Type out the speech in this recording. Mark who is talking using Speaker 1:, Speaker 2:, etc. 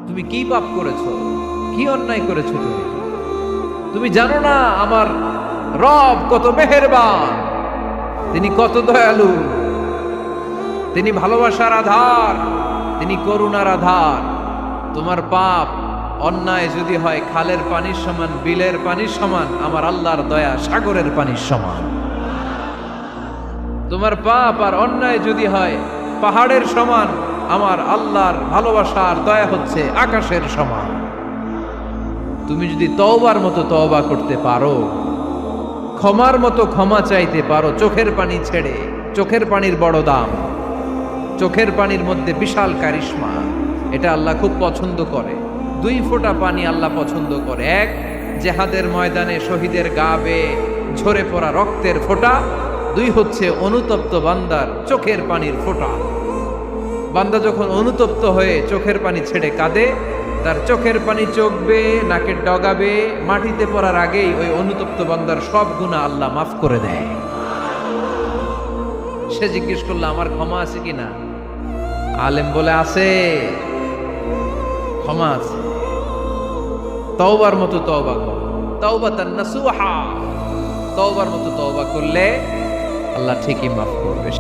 Speaker 1: তুমি কি পাপ করেছো, কি অন্যায় করেছো? তুমি জানো না আমার রব কত মেহেরবান, তিনি কত দয়ালু, তিনি ভালোবাসার আধার, তিনি করুণার আধার। তোমার পাপ অন্যায় যদি হয় খালের পানির সমান, বিলের পানির সমান, আমার আল্লাহর দয়া সাগরের পানির সমান। তোমার পাপ আর অন্যায় যদি হয় পাহাড়ের সমান, আমার আল্লাহর ভালোবাসার দয়া হচ্ছে আকাশের সমান। তুমি যদি তওবার মতো তওবা করতে পারো, ক্ষমার মতো ক্ষমা চাইতে পারো, চোখের পানি ছেড়ে, চোখের পানির বড় দাম, চোখের পানির মধ্যে বিশাল কারিশমা, এটা আল্লাহ খুব পছন্দ করে। 2 ফোঁটা পানি আল্লাহ পছন্দ করে। এক, জেহাদের ময়দানে শহীদের গা বেয়ে ঝরে পড়া রক্তের ফোঁটা। 2 হচ্ছে অনুতপ্ত বান্দার চোখের পানির ফোঁটা। বান্দা যখন অনুতপ্ত হয়ে চোখের পানি ছেড়ে কাঁদে, তার চোখের পানি চোখ বেয়ে নাকের ডগা বেয়ে মাটিতে পড়ার আগেই ওই অনুতপ্ত বান্দার সব গুনাহ আল্লাহ মাফ করে দেয়। সে জিজ্ঞেস করলো আমার ক্ষমা আছে কিনা? আলেম বলে আছে, ক্ষমা আছে। তওবার মতো তওবা করো, তাওবাতান নাসুহা, তওবার মতো তওবা করলে আল্লাহ ঠিকই মাফ করবে।